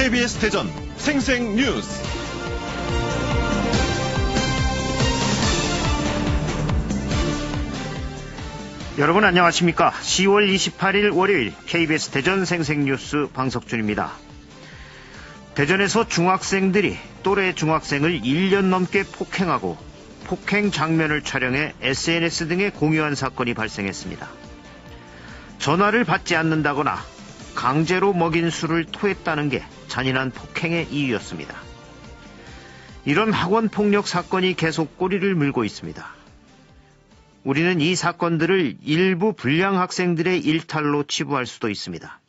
KBS 대전 생생뉴스. 여러분 안녕하십니까? 10월 28일 월요일 KBS 대전 생생뉴스 방석준입니다. 대전에서 중학생들이 또래 중학생을 1년 넘게 폭행하고 폭행 장면을 촬영해 SNS 등에 공유한 사건이 발생했습니다. 전화를 받지 않는다거나 강제로 먹인 술을 토했다는 게 잔인한 폭행의 이유였습니다. 이런 학원 폭력 사건이 계속 꼬리를 물고 있습니다. 우리는 이 사건들을 일부 불량 학생들의 일탈로 치부할 수도 있습니다.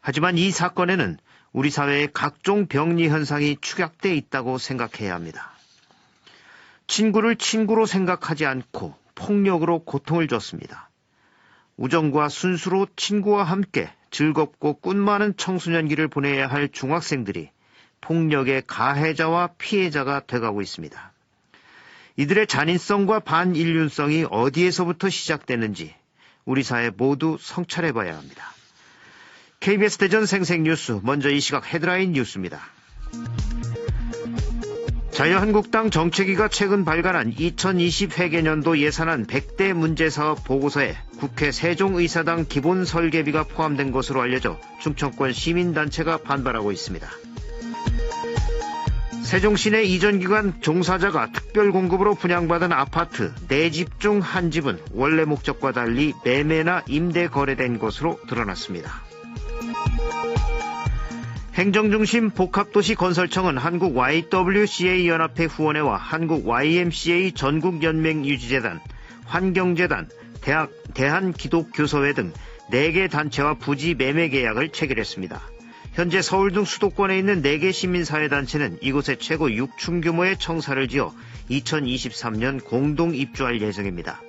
하지만 이 사건에는 우리 사회의 각종 병리 현상이 축약돼 있다고 생각해야 합니다. 친구를 친구로 생각하지 않고 폭력으로 고통을 줬습니다. 우정과 순수로 친구와 함께 즐겁고 꿈 많은 청소년기를 보내야 할 중학생들이 폭력의 가해자와 피해자가 돼가고 있습니다. 이들의 잔인성과 반인륜성이 어디에서부터 시작됐는지 우리 사회 모두 성찰해봐야 합니다. KBS 대전 생생뉴스, 먼저 이 시각 헤드라인 뉴스입니다. 자유한국당 정책위가 최근 발간한 2020 회계년도 예산안 100대 문제사업 보고서에 국회 세종의사당 기본 설계비가 포함된 것으로 알려져 충청권 시민단체가 반발하고 있습니다. 세종시내 이전기관 종사자가 특별공급으로 분양받은 아파트 4집 중 1집은 원래 목적과 달리 매매나 임대 거래된 것으로 드러났습니다. 행정중심 복합도시 건설청은 한국 YWCA 연합회 후원회와 한국 YMCA 전국연맹유지재단, 환경재단, 대한기독교서회 등 4개 단체와 부지 매매 계약을 체결했습니다. 현재 서울 등 수도권에 있는 4개 시민사회단체는 이곳에 최고 6층 규모의 청사를 지어 2023년 공동 입주할 예정입니다.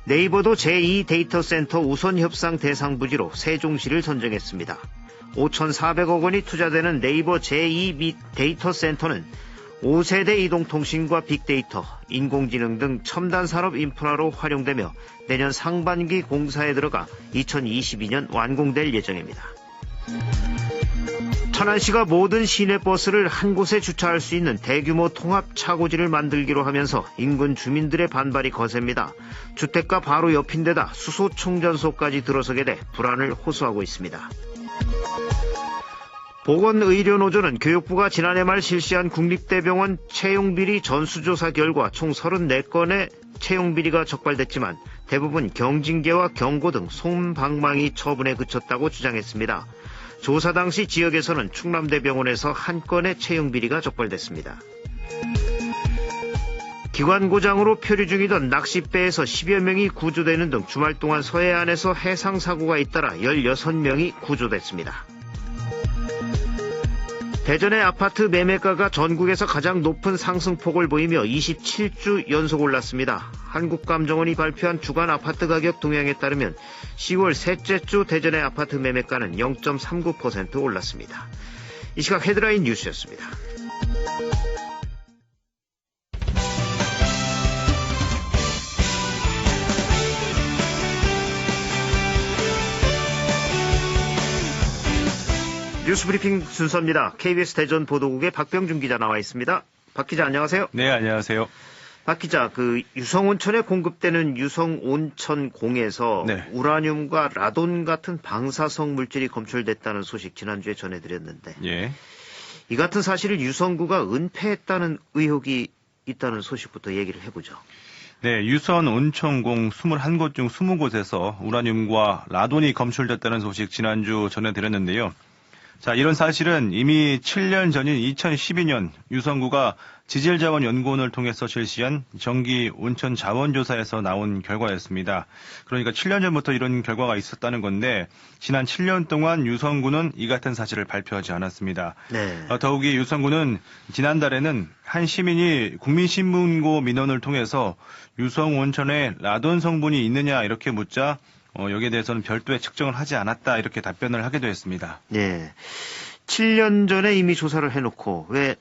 네이버도 제2데이터센터 우선협상 대상 부지로 세종시를 선정했습니다. 5,400억 원이 투자되는 네이버 제2데이터센터는 5세대 이동통신과 빅데이터, 인공지능 등 첨단 산업 인프라로 활용되며 내년 상반기 공사에 들어가 2022년 완공될 예정입니다. 천안시가 모든 시내버스를 한 곳에 주차할 수 있는 대규모 통합 차고지를 만들기로 하면서 인근 주민들의 반발이 거셉니다. 주택가 바로 옆인데다 수소 충전소까지 들어서게 돼 불안을 호소하고 있습니다. 보건의료노조는 교육부가 지난해 말 실시한 국립대병원 채용비리 전수조사 결과 총 34건의 채용비리가 적발됐지만 대부분 경징계와 경고 등 솜방망이 처분에 그쳤다고 주장했습니다. 조사 당시 지역에서는 충남대병원에서 1건의 채용비리가 적발됐습니다. 기관고장으로 표류 중이던 낚싯배에서 10여 명이 구조되는 등 주말 동안 서해안에서 해상사고가 잇따라 16명이 구조됐습니다. 대전의 아파트 매매가가 전국에서 가장 높은 상승폭을 보이며 27주 연속 올랐습니다. 한국감정원이 발표한 주간 아파트 가격 동향에 따르면 10월 셋째 주 대전의 아파트 매매가는 0.39% 올랐습니다. 이 시각 헤드라인 뉴스였습니다. 뉴스브리핑 순서입니다. KBS 대전 보도국의 박병준 기자 나와 있습니다. 박 기자 안녕하세요. 네, 안녕하세요. 박 기자, 유성온천에 공급되는 유성온천공에서 네. 우라늄과 라돈 같은 방사성 물질이 검출됐다는 소식 지난주에 전해드렸는데 예. 이 같은 사실을 유성구가 은폐했다는 의혹이 있다는 소식부터 얘기를 해보죠. 네, 유선 온천공 21곳 중 20곳에서 우라늄과 라돈이 검출됐다는 소식 지난주 전해드렸는데요. 자, 이런 사실은 이미 7년 전인 2012년 유성구가 지질자원연구원을 통해서 실시한 정기 온천 자원조사에서 나온 결과였습니다. 그러니까 7년 전부터 이런 결과가 있었다는 건데 지난 7년 동안 유성구는 이 같은 사실을 발표하지 않았습니다. 네. 더욱이 유성구는 지난달에는 한 시민이 국민신문고 민원을 통해서 유성온천에 라돈 성분이 있느냐 이렇게 묻자 여기에 대해서는 별도의 측정을 하지 않았다 이렇게 답변을 하기도 했습니다. 네. 7년 전에 이미 조사를 해놓고 왜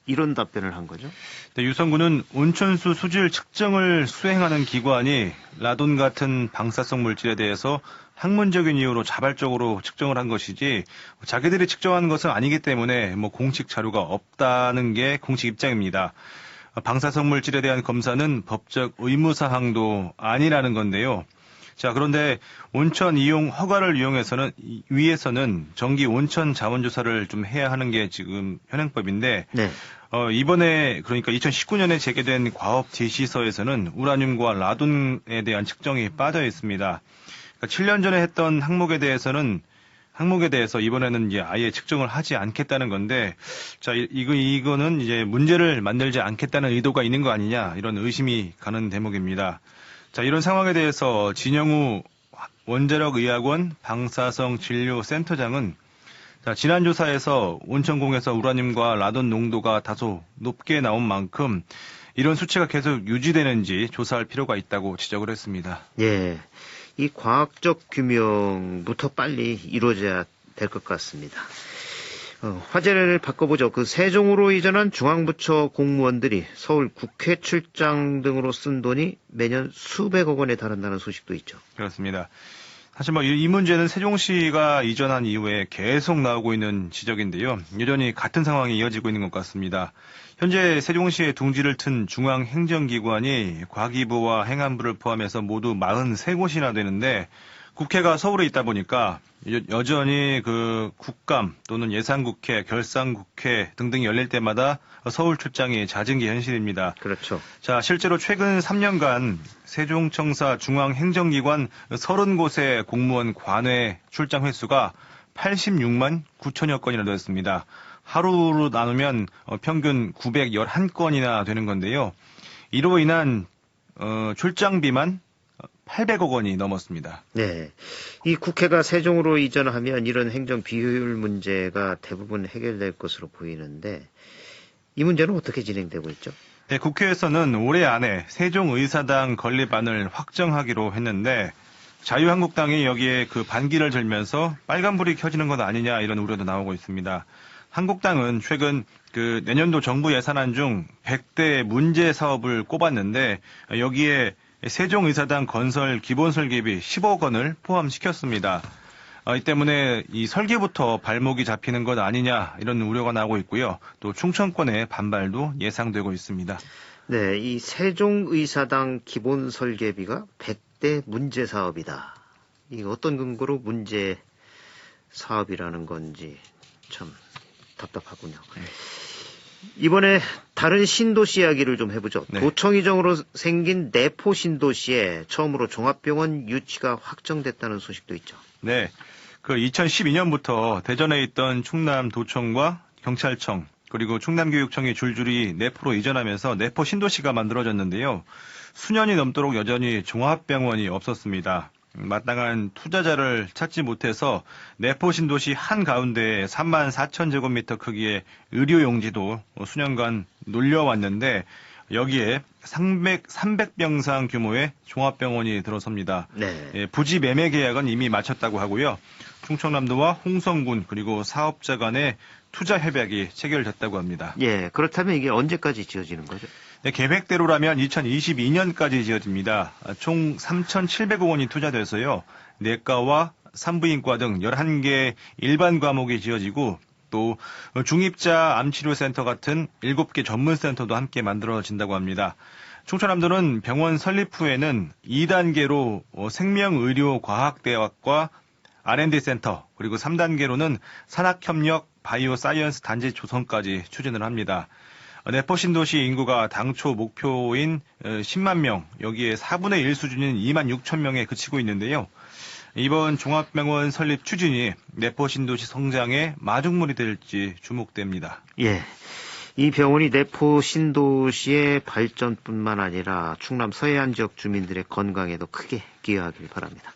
이런 답변을 한 거죠? 네, 유성군은 온천수 수질 측정을 수행하는 기관이 라돈 같은 방사성 물질에 대해서 학문적인 이유로 자발적으로 측정을 한 것이지 자기들이 측정한 것은 아니기 때문에 공식 자료가 없다는 게 공식 입장입니다. 방사성 물질에 대한 검사는 법적 의무사항도 아니라는 건데요. 자, 그런데 온천 이용 허가를 위해서는 정기 온천 자원조사를 좀 해야 하는 게 지금 현행법인데, 네. 이번에 그러니까 2019년에 제기된 과업 지시서에서는 우라늄과 라돈에 대한 측정이 빠져 있습니다. 그러니까 7년 전에 했던 항목에 대해서 이번에는 이제 아예 측정을 하지 않겠다는 건데, 자, 이거는 이제 문제를 만들지 않겠다는 의도가 있는 거 아니냐, 이런 의심이 가는 대목입니다. 자, 이런 상황에 대해서 진영우 원자력의학원 방사성진료센터장은 지난 조사에서 온천공에서 우라늄과 라돈 농도가 다소 높게 나온 만큼 이런 수치가 계속 유지되는지 조사할 필요가 있다고 지적을 했습니다. 예. 이 과학적 규명부터 빨리 이루어져야 될 것 같습니다. 화제를 바꿔보죠. 세종으로 이전한 중앙부처 공무원들이 서울 국회 출장 등으로 쓴 돈이 매년 수백억 원에 달한다는 소식도 있죠. 그렇습니다. 사실 이 문제는 세종시가 이전한 이후에 계속 나오고 있는 지적인데요. 여전히 같은 상황이 이어지고 있는 것 같습니다. 현재 세종시의 둥지를 튼 중앙행정기관이 과기부와 행안부를 포함해서 모두 43곳이나 되는데 국회가 서울에 있다 보니까 여전히 국감 또는 예산국회, 결산국회 등등이 열릴 때마다 서울 출장이 잦은 게 현실입니다. 그렇죠. 자, 실제로 최근 3년간 세종청사 중앙행정기관 30곳의 공무원 관외 출장 횟수가 86만 9천여 건이나 되었습니다. 하루로 나누면 평균 911건이나 되는 건데요. 이로 인한 출장비만 800억 원이 넘었습니다. 네. 이 국회가 세종으로 이전하면 이런 행정 비효율 문제가 대부분 해결될 것으로 보이는데 이 문제는 어떻게 진행되고 있죠? 네, 국회에서는 올해 안에 세종의사당 건립안을 확정하기로 했는데 자유한국당이 여기에 반기를 들면서 빨간불이 켜지는 것 아니냐 이런 우려도 나오고 있습니다. 한국당은 최근 내년도 정부 예산안 중 100대 문제 사업을 꼽았는데 여기에 세종의사당 건설 기본 설계비 10억 원을 포함시켰습니다. 이 때문에 이 설계부터 발목이 잡히는 것 아니냐 이런 우려가 나오고 있고요. 또 충청권의 반발도 예상되고 있습니다. 네, 이 세종의사당 기본 설계비가 100대 문제 사업이다. 이 어떤 근거로 문제 사업이라는 건지 참 답답하군요. 네. 이번에 다른 신도시 이야기를 좀 해보죠. 네. 도청이정으로 생긴 내포 신도시에 처음으로 종합병원 유치가 확정됐다는 소식도 있죠. 네, 2012년부터 대전에 있던 충남도청과 경찰청 그리고 충남교육청이 줄줄이 내포로 이전하면서 내포 신도시가 만들어졌는데요. 수년이 넘도록 여전히 종합병원이 없었습니다. 마땅한 투자자를 찾지 못해서 내포 신도시 한가운데 34,000제곱미터 크기의 의료용지도 수년간 놀려왔는데 여기에 300병상 규모의 종합병원이 들어섭니다. 네. 예, 부지 매매 계약은 이미 마쳤다고 하고요. 충청남도와 홍성군 그리고 사업자 간의 투자 협약이 체결됐다고 합니다. 예, 그렇다면 이게 언제까지 지어지는 거죠? 네, 계획대로라면 2022년까지 지어집니다. 총 3,700억 원이 투자돼서요. 내과와 산부인과 등 11개 일반 과목이 지어지고 또 중입자 암치료센터 같은 7개 전문센터도 함께 만들어진다고 합니다. 충청남도는 병원 설립 후에는 2단계로 생명의료과학대학과 R&D센터 그리고 3단계로는 산학협력 바이오 사이언스 단지 조성까지 추진을 합니다. 내포 신도시 인구가 당초 목표인 10만 명, 여기에 4분의 1 수준인 2만 6천 명에 그치고 있는데요. 이번 종합병원 설립 추진이 내포 신도시 성장의 마중물이 될지 주목됩니다. 예, 이 병원이 내포 신도시의 발전뿐만 아니라 충남 서해안 지역 주민들의 건강에도 크게 기여하길 바랍니다.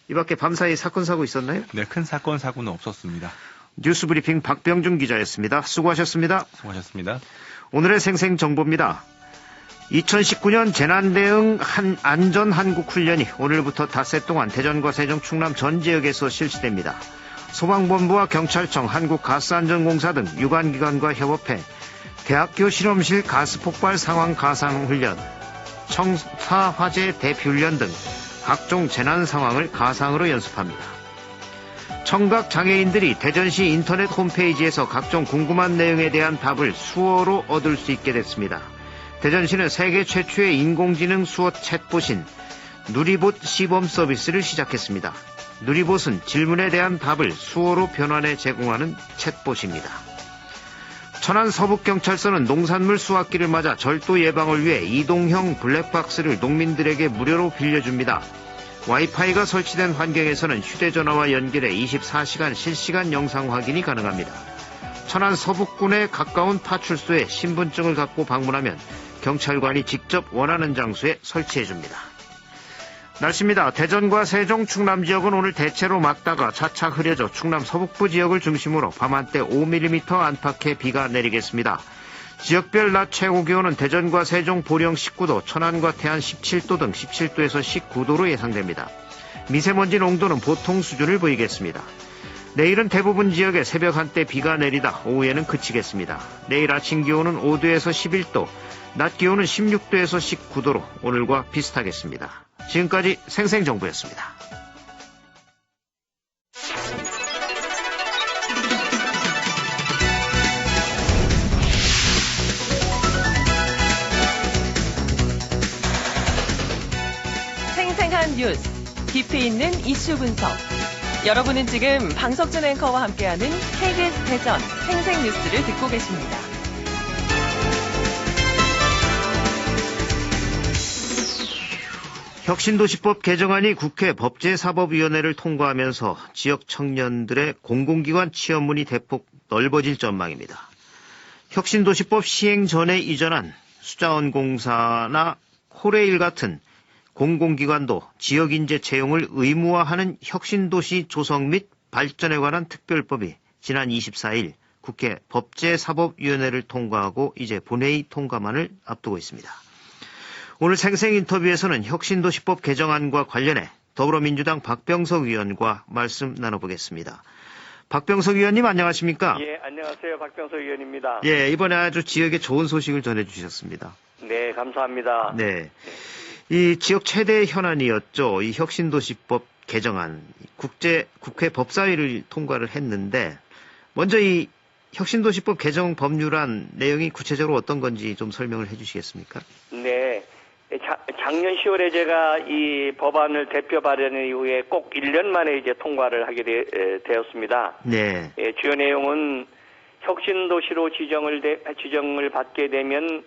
이 밖에 밤사이 사건 사고 있었나요? 네, 큰 사건 사고는 없었습니다. 뉴스브리핑 박병준 기자였습니다. 수고하셨습니다. 수고하셨습니다. 오늘의 생생정보입니다. 2019년 재난대응 안전한국훈련이 오늘부터 닷새 동안 대전과 세종, 충남 전 지역에서 실시됩니다. 소방본부와 경찰청, 한국가스안전공사 등 유관기관과 협업해 대학교 실험실 가스 폭발 상황 가상 훈련, 청사 화재 대피 훈련 등 각종 재난 상황을 가상으로 연습합니다. 청각 장애인들이 대전시 인터넷 홈페이지에서 각종 궁금한 내용에 대한 답을 수어로 얻을 수 있게 됐습니다. 대전시는 세계 최초의 인공지능 수어 챗봇인 누리봇 시범 서비스를 시작했습니다. 누리봇은 질문에 대한 답을 수어로 변환해 제공하는 챗봇입니다. 천안 서북경찰서는 농산물 수확기를 맞아 절도 예방을 위해 이동형 블랙박스를 농민들에게 무료로 빌려줍니다. 와이파이가 설치된 환경에서는 휴대전화와 연결해 24시간 실시간 영상 확인이 가능합니다. 천안 서북군에 가까운 파출소에 신분증을 갖고 방문하면 경찰관이 직접 원하는 장소에 설치해줍니다. 날씨입니다. 대전과 세종, 충남 지역은 오늘 대체로 맑다가 차차 흐려져 충남 서북부 지역을 중심으로 밤한때 5mm 안팎의 비가 내리겠습니다. 지역별 낮 최고 기온은 대전과 세종, 보령 19도, 천안과 태안 17도 등 17도에서 19도로 예상됩니다. 미세먼지 농도는 보통 수준을 보이겠습니다. 내일은 대부분 지역에 새벽 한때 비가 내리다 오후에는 그치겠습니다. 내일 아침 기온은 5도에서 11도, 낮 기온은 16도에서 19도로 오늘과 비슷하겠습니다. 지금까지 생생정보였습니다. 생생한 뉴스, 깊이 있는 이슈 분석. 여러분은 지금 방석준 앵커와 함께하는 KBS 대전 생생뉴스를 듣고 계십니다. 혁신도시법 개정안이 국회 법제사법위원회를 통과하면서 지역 청년들의 공공기관 취업문이 대폭 넓어질 전망입니다. 혁신도시법 시행 전에 이전한 수자원공사나 코레일 같은 공공기관도 지역인재 채용을 의무화하는 혁신도시 조성 및 발전에 관한 특별법이 지난 24일 국회 법제사법위원회를 통과하고 이제 본회의 통과만을 앞두고 있습니다. 오늘 생생 인터뷰에서는 혁신도시법 개정안과 관련해 더불어민주당 박병석 의원과 말씀 나눠보겠습니다. 박병석 의원님 안녕하십니까? 예, 안녕하세요. 박병석 의원입니다. 예, 이번에 아주 지역에 좋은 소식을 전해주셨습니다. 네, 감사합니다. 네. 이 지역 최대 현안이었죠. 이 혁신도시법 개정안. 국회 법사위를 통과를 했는데, 먼저 이 혁신도시법 개정 법률안 내용이 구체적으로 어떤 건지 좀 설명을 해 주시겠습니까? 네. 작년 10월에 제가 이 법안을 대표 발의 이후에 꼭 1년 만에 이제 통과를 하게 되었습니다. 네. 예, 주요 내용은 혁신도시로 지정을 받게 되면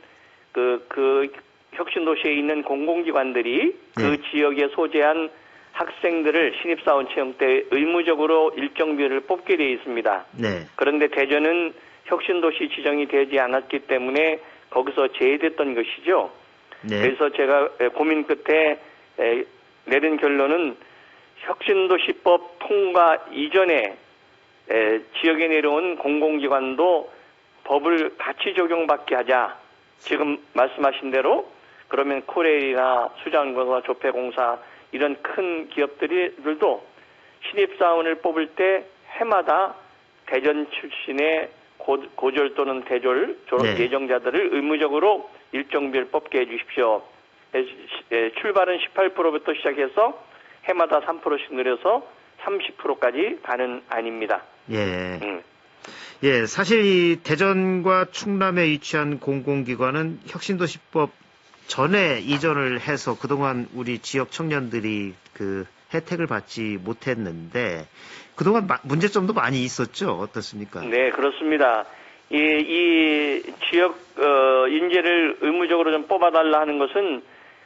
그 혁신도시에 있는 공공기관들이 그 지역에 소재한 학생들을 신입사원 채용 때 의무적으로 일정 비율을 뽑게 되어 있습니다. 네. 그런데 대전은 혁신도시 지정이 되지 않았기 때문에 거기서 제외됐던 것이죠. 네. 그래서 제가 고민 끝에 내린 결론은 혁신도시법 통과 이전에 지역에 내려온 공공기관도 법을 같이 적용받게 하자. 지금 말씀하신 대로 그러면 코레일이나 수자원공사, 조폐공사 이런 큰 기업들도 신입사원을 뽑을 때 해마다 대전 출신의 고졸 또는 대졸 졸업 예정자들을 의무적으로 일정 비율 뽑게 해주십시오. 출발은 18%부터 시작해서 해마다 3%씩 늘려서 30%까지 가는 안입니다. 예. 예, 사실 이 대전과 충남에 위치한 공공기관은 혁신도시법 전에 이전을 해서 그동안 우리 지역 청년들이 그 혜택을 받지 못했는데 그동안 문제점도 많이 있었죠. 어떻습니까? 네, 그렇습니다. 이 지역 인재를 의무적으로 좀 뽑아달라 하는 것은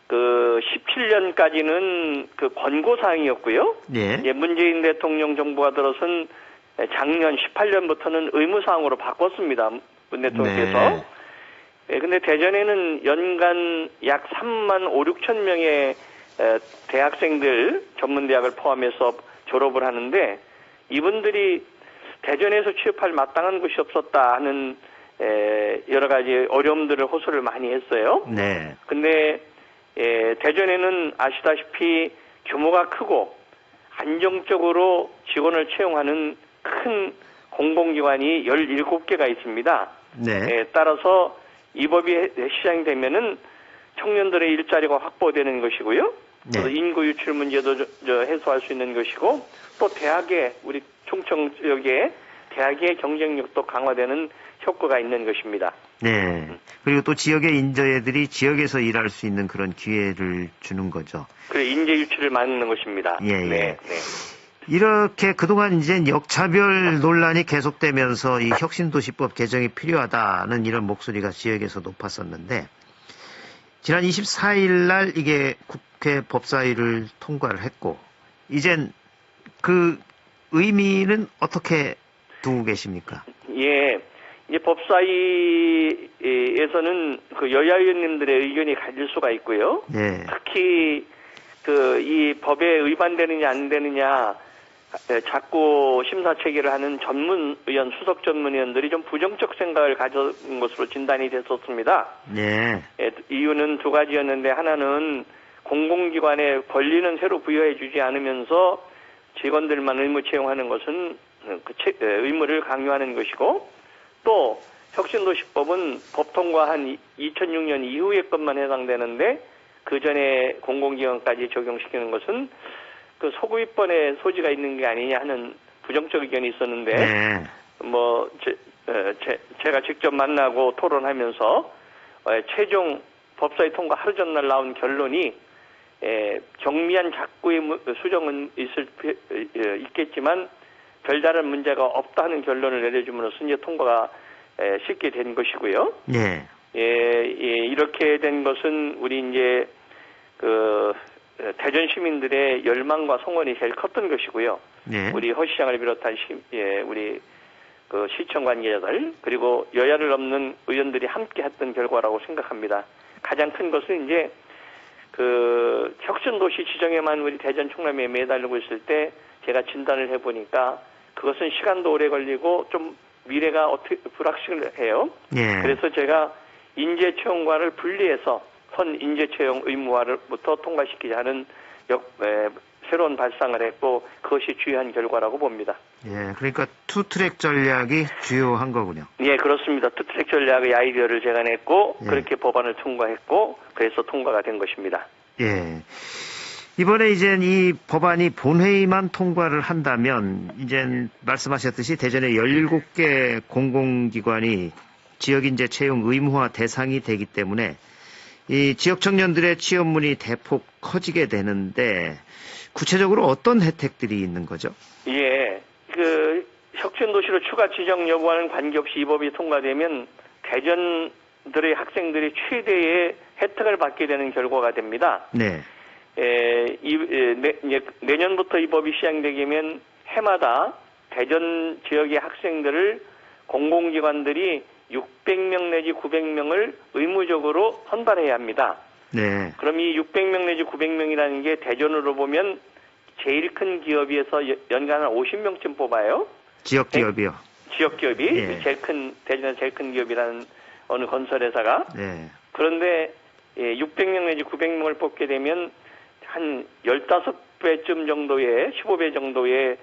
그 17년까지는 그 권고사항이었고요. 예. 예, 문재인 대통령 정부가 들어선 작년 18년부터는 의무사항으로 바꿨습니다. 문 대통령께서. 네. 예, 근데 대전에는 연간 약 3만 5, 6천 명의 대학생들 전문대학을 포함해서 졸업을 하는데 이분들이 대전에서 취업할 마땅한 곳이 없었다 하는 여러 가지 어려움들을 호소를 많이 했어요. 네. 근데 대전에는 아시다시피 규모가 크고 안정적으로 직원을 채용하는 큰 공공기관이 17개가 있습니다. 네. 따라서 이 법이 시행이 되면은 청년들의 일자리가 확보되는 것이고요. 네. 또 인구 유출 문제도 해소할 수 있는 것이고, 또 대학의 우리 충청 지역의 대학의 경쟁력도 강화되는 효과가 있는 것입니다. 네. 그리고 또 지역의 인재들이 지역에서 일할 수 있는 그런 기회를 주는 거죠. 그래 인재 유출을 막는 것입니다. 예, 예. 네, 네. 이렇게 그동안 이제 역차별 논란이 계속되면서 이 혁신도시법 개정이 필요하다는 이런 목소리가 지역에서 높았었는데, 지난 24일 날 이게 국회 법사위를 통과를 했고, 이젠 그 의미는 어떻게 두고 계십니까? 예. 이제 법사위에서는 그 여야 의원님들의 의견이 갈릴 수가 있고요. 네. 특히 이 법에 위반되느냐 안 되느냐 자꾸 심사 체계를 하는 전문 의원, 수석 전문 의원들이 좀 부정적 생각을 가진 것으로 진단이 됐었습니다. 네. 이유는 두 가지였는데, 하나는 공공기관에 권리는 새로 부여해 주지 않으면서 직원들만 의무 채용하는 것은 의무를 강요하는 것이고, 또 혁신도시법은 법 통과한 2006년 이후의 것만 해당되는데 그 전에 공공기관까지 적용시키는 것은 그 소구입번의 소지가 있는 게 아니냐 하는 부정적 의견이 있었는데, 네. 제가 직접 만나고 토론하면서 최종 법사위 통과 하루 전날 나온 결론이 경미한 작구의 수정은 있겠지만 별다른 문제가 없다는 결론을 내려줌으로써 이제 통과가 쉽게 된 것이고요. 네. 이렇게 된 것은 우리 이제 대전 시민들의 열망과 성원이 제일 컸던 것이고요. 네. 우리 허 시장을 비롯한 우리 그 시청 관계자들 그리고 여야를 넘는 의원들이 함께 했던 결과라고 생각합니다. 가장 큰 것은 이제 그 혁신도시 지정에만 우리 대전 충남에 매달리고 있을 때 제가 진단을 해보니까 그것은 시간도 오래 걸리고 좀 미래가 어떻게 불확실해요. 네. 그래서 제가 인재 채용과를 분리해서 선 인재 채용 의무화부터 통과시키자는 새로운 발상을 했고 그것이 주요한 결과라고 봅니다. 예, 그러니까 투트랙 전략이 주요한 거군요. 예, 그렇습니다. 투트랙 전략의 아이디어를 제가 냈고 예. 그렇게 법안을 통과했고 그래서 통과가 된 것입니다. 예. 이번에 이젠 이 법안이 본회의만 통과를 한다면 이젠 말씀하셨듯이 대전에 17개 공공기관이 지역인재 채용 의무화 대상이 되기 때문에 이 지역 청년들의 취업문이 대폭 커지게 되는데 구체적으로 어떤 혜택들이 있는 거죠? 예, 그 혁신도시로 추가 지정 여부와는 관계없이 이 법이 통과되면 대전들의 학생들이 최대의 혜택을 받게 되는 결과가 됩니다. 네. 내년부터 이 법이 시행되면 해마다 대전 지역의 학생들을 공공기관들이 600명 내지 900명을 의무적으로 선발해야 합니다. 네. 그럼 이 600명 내지 900명이라는 게 대전으로 보면 제일 큰 기업에서 연간 한 50명쯤 뽑아요. 지역 기업이요. 지역 기업이 예. 대전에서 제일 큰 기업이라는 어느 건설회사가. 네. 그런데 600명 내지 900명을 뽑게 되면 한 15배쯤 정도의 15배 정도의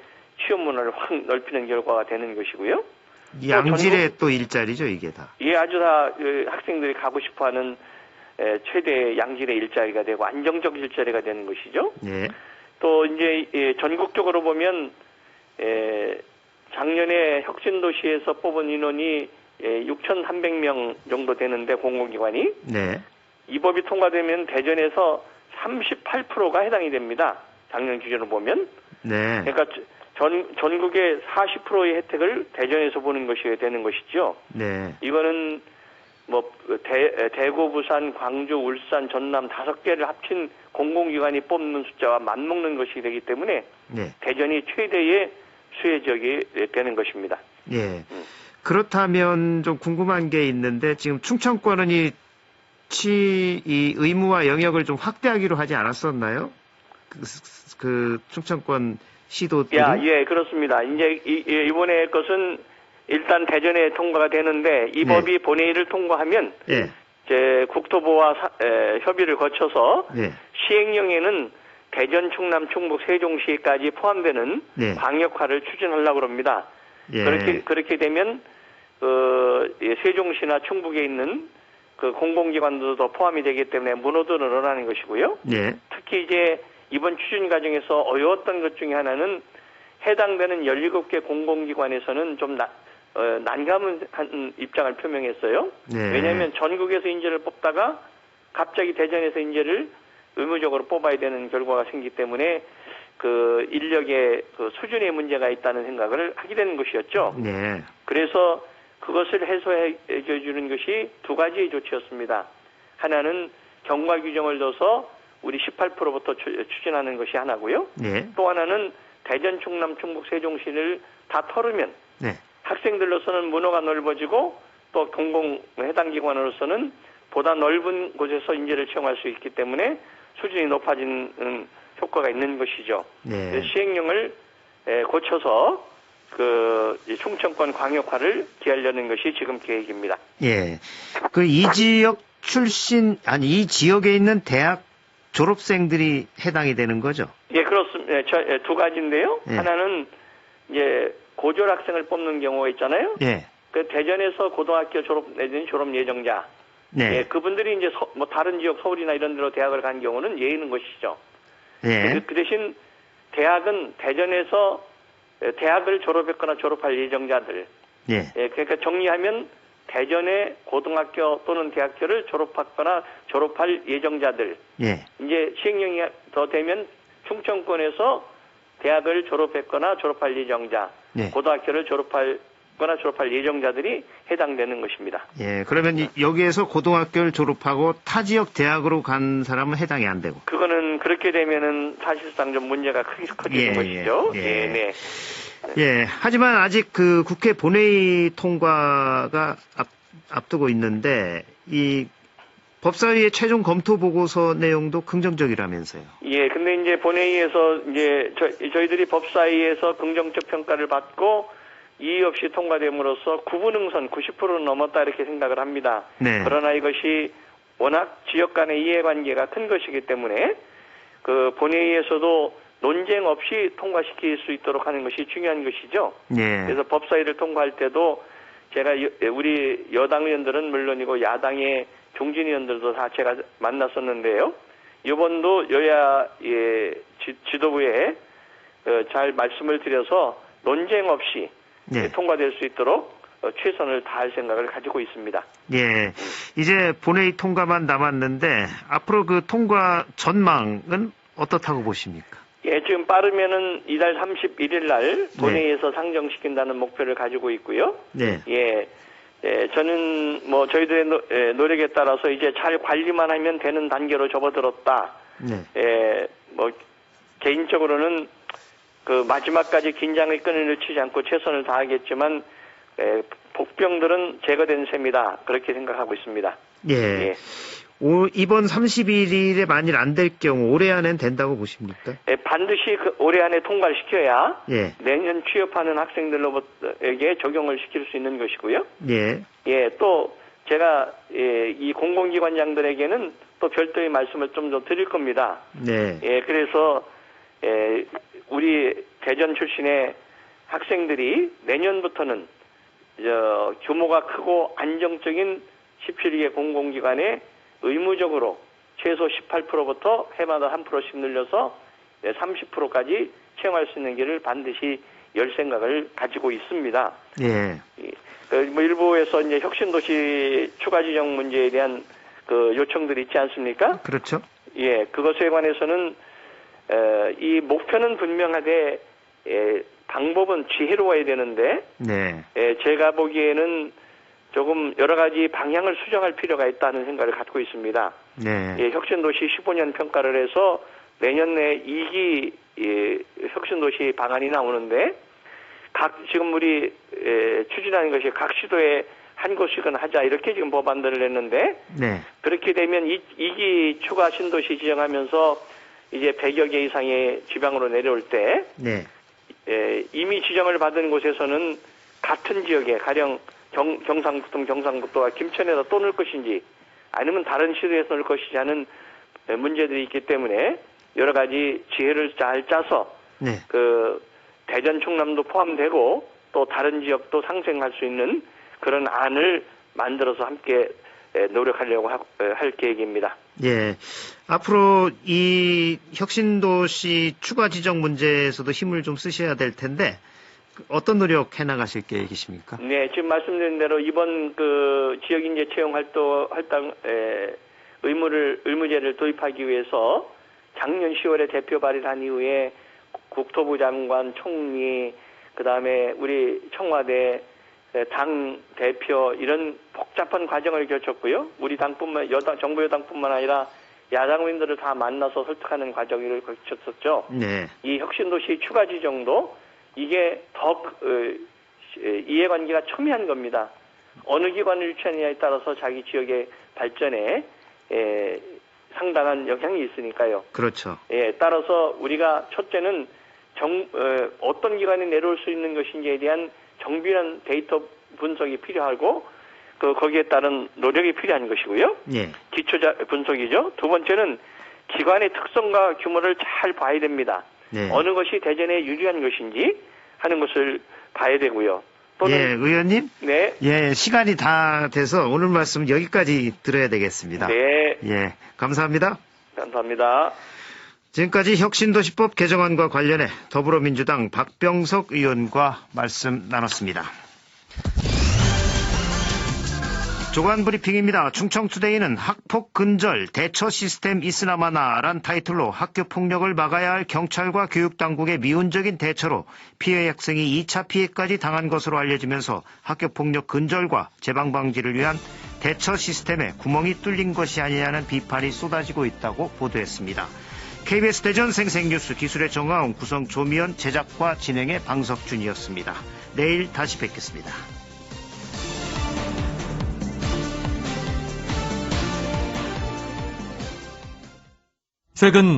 취업 문화를 확 넓히는 결과가 되는 것이고요. 양질의 또 일자리죠, 이게 다. 예, 아주 다 학생들이 가고 싶어하는 최대 양질의 일자리가 되고 안정적 일자리가 되는 것이죠. 네. 또 이제 전국적으로 보면 작년에 혁신도시에서 뽑은 인원이 6,300명 정도 되는데 공공기관이 네. 이 법이 통과되면 대전에서 38%가 해당이 됩니다. 작년 기준으로 보면. 네. 그러니까 전국의 40%의 혜택을 대전에서 보는 것이 되는 것이죠. 네. 이거는 대구, 부산, 광주, 울산, 전남 5개를 합친 공공기관이 뽑는 숫자와 맞먹는 것이 되기 때문에 네. 대전이 최대의 수혜 지역이 되는 것입니다. 예. 그렇다면 좀 궁금한 게 있는데 지금 충청권은 이 의무화 영역을 좀 확대하기로 하지 않았었나요? 그 충청권 시도들이? 예, 그렇습니다. 이제 이번에 것은 일단 대전에 통과가 되는데 이 네. 법이 본회의를 통과하면 예. 이제 국토부와 협의를 거쳐서 예. 시행령에는 대전, 충남, 충북, 세종시까지 포함되는 네. 광역화를 추진하려고 합니다. 예. 그렇게 되면 세종시나 충북에 있는 그 공공기관들도 포함이 되기 때문에 문호도 늘어나는 것이고요. 네. 특히 이제 이번 추진 과정에서 어려웠던 것 중에 하나는 해당되는 17개 공공기관에서는 좀 난감한 입장을 표명했어요. 네. 왜냐하면 전국에서 인재를 뽑다가 갑자기 대전에서 인재를 의무적으로 뽑아야 되는 결과가 생기기 때문에 그 인력의 그 수준의 문제가 있다는 생각을 하게 되는 것이었죠. 네. 그래서 그것을 해소해 주는 것이 두 가지의 조치였습니다. 하나는 경과 규정을 둬서 우리 18%부터 추진하는 것이 하나고요. 네. 또 하나는 대전, 충남, 충북, 세종시를 다 털으면 네. 학생들로서는 문호가 넓어지고 또 공공 해당 기관으로서는 보다 넓은 곳에서 인재를 채용할 수 있기 때문에 수준이 높아지는 효과가 있는 것이죠. 네. 시행령을 고쳐서 그 충청권 광역화를 기하려는 것이 지금 계획입니다. 예. 그 이 지역 출신, 아니, 이 지역에 있는 대학 졸업생들이 해당이 되는 거죠? 예, 그렇습니다. 두 가지인데요. 예. 하나는 이제 고졸 학생을 뽑는 경우가 있잖아요. 예. 그 대전에서 고등학교 졸업 내지는 졸업 예정자. 네. 예, 그분들이 이제 뭐 다른 지역 서울이나 이런 데로 대학을 간 경우는 예의는 것이죠. 예. 그 대신 대학은 대전에서 대학을 졸업했거나 졸업할 예정자들. 예. 예, 그러니까 정리하면 대전의 고등학교 또는 대학교를 졸업했거나 졸업할 예정자들. 예. 이제 시행령이 더 되면 충청권에서 대학을 졸업했거나 졸업할 예정자, 예. 고등학교를 졸업하거나 졸업할 예정자들이 해당되는 것입니다. 예. 그러면 여기에서 고등학교를 졸업하고 타 지역 대학으로 간 사람은 해당이 안 되고. 그거는 그렇게 되면은 사실상 좀 문제가 커지는 것이죠. 예. 예, 네. 예. 하지만 아직 그 국회 본회의 통과가 앞두고 있는데 이 법사위의 최종 검토 보고서 내용도 긍정적이라면서요. 예, 근데 이제 본회의에서 이제 저희들이 법사위에서 긍정적 평가를 받고 이의 없이 통과됨으로써 구분응선 90%는 넘었다 이렇게 생각을 합니다. 네. 그러나 이것이 워낙 지역 간의 이해관계가 큰 것이기 때문에 그 본회의에서도 논쟁 없이 통과시킬 수 있도록 하는 것이 중요한 것이죠. 예. 그래서 법사위를 통과할 때도 제가 우리 여당 의원들은 물론이고 야당의 중진 의원들도 다 제가 만났었는데요. 이번도 여야의 지도부에 잘 말씀을 드려서 논쟁 없이 예. 통과될 수 있도록 최선을 다할 생각을 가지고 있습니다. 예. 이제 본회의 통과만 남았는데 앞으로 그 통과 전망은 어떻다고 보십니까? 예, 지금 빠르면은 이달 31일 날 본회의에서 상정시킨다는 목표를 가지고 있고요. 네. 예, 저는 뭐 저희들의 노력에 따라서 이제 잘 관리만 하면 되는 단계로 접어들었다. 네. 예, 뭐 개인적으로는 그 마지막까지 긴장의 끈을 놓치지 않고 최선을 다하겠지만 복병들은 제거된 셈이다. 그렇게 생각하고 있습니다. 예. 예. 이번 31일에 만일 안 될 경우 올해 안엔 된다고 보십니까? 반드시 올해 안에 통과를 시켜야 예. 내년 취업하는 학생들로부터에게 적용을 시킬 수 있는 것이고요. 예. 예, 또 제가 이 공공기관장들에게는 또 별도의 말씀을 좀 더 드릴 겁니다. 네. 예, 그래서 우리 대전 출신의 학생들이 내년부터는 규모가 크고 안정적인 17개 공공기관에 의무적으로 최소 18%부터 해마다 1%씩 늘려서 30%까지 채용할 수 있는 길을 반드시 열 생각을 가지고 있습니다. 예. 뭐 일부에서 이제 혁신도시 추가 지정 문제에 대한 그 요청들이 있지 않습니까? 그렇죠. 예, 그것에 관해서는 이 목표는 분명하되 방법은 지혜로워야 되는데 네. 제가 보기에는 조금 여러 가지 방향을 수정할 필요가 있다는 생각을 갖고 있습니다. 네. 예, 혁신도시 15년 평가를 해서 내년 내 2기 혁신도시 방안이 나오는데 지금 우리 추진하는 것이 각 시도에 한 곳씩은 하자 이렇게 지금 법안들을 냈는데 네. 그렇게 되면 2기 추가 신도시 지정하면서 이제 100여 개 이상의 지방으로 내려올 때 네. 이미 지정을 받은 곳에서는 같은 지역에 가령 경상북도가 김천에다 또 넣을 것인지 아니면 다른 시도에서 넣을 것이지 하는 문제들이 있기 때문에 여러 가지 지혜를 잘 짜서 네. 그 대전 충남도 포함되고 또 다른 지역도 상생할 수 있는 그런 안을 만들어서 함께 노력하려고 할 계획입니다. 예. 앞으로 이 혁신도시 추가 지정 문제에서도 힘을 좀 쓰셔야 될 텐데 어떤 노력 해나가실 계획이십니까? 네, 지금 말씀드린 대로 이번 그 지역인재 채용 할당 의무제를 도입하기 위해서 작년 10월에 대표 발의한 이후에 국토부 장관, 총리, 그 다음에 우리 청와대 당 대표 이런 복잡한 과정을 거쳤고요. 우리 당뿐만 정부 여당뿐만 아니라 야당 의원들을 다 만나서 설득하는 과정을 거쳤었죠. 네. 이 혁신도시 추가 지정도 이게 더 이해관계가 첨예한 겁니다. 어느 기관을 유치하느냐에 따라서 자기 지역의 발전에 상당한 영향이 있으니까요. 그렇죠. 예, 따라서 우리가 첫째는 어떤 기관이 내려올 수 있는 것인지에 대한 정밀한 데이터 분석이 필요하고 거기에 따른 노력이 필요한 것이고요. 예. 기초 분석이죠. 두 번째는 기관의 특성과 규모를 잘 봐야 됩니다. 네. 어느 것이 대전에 유리한 것인지 하는 것을 봐야 되고요. 또는 예, 의원님. 네. 예, 시간이 다 돼서 오늘 말씀 여기까지 들어야 되겠습니다. 네. 예, 감사합니다. 감사합니다. 지금까지 혁신도시법 개정안과 관련해 더불어민주당 박병석 의원과 말씀 나눴습니다. 조간 브리핑입니다. 충청투데이는 학폭 근절 대처 시스템 있으나마나란 타이틀로 학교 폭력을 막아야 할 경찰과 교육당국의 미온적인 대처로 피해 학생이 2차 피해까지 당한 것으로 알려지면서 학교 폭력 근절과 재방 방지를 위한 대처 시스템에 구멍이 뚫린 것이 아니냐는 비판이 쏟아지고 있다고 보도했습니다. KBS 대전 생생뉴스 기술의 정아웅, 구성 조미연, 제작과 진행의 방석준이었습니다. 내일 다시 뵙겠습니다. 최근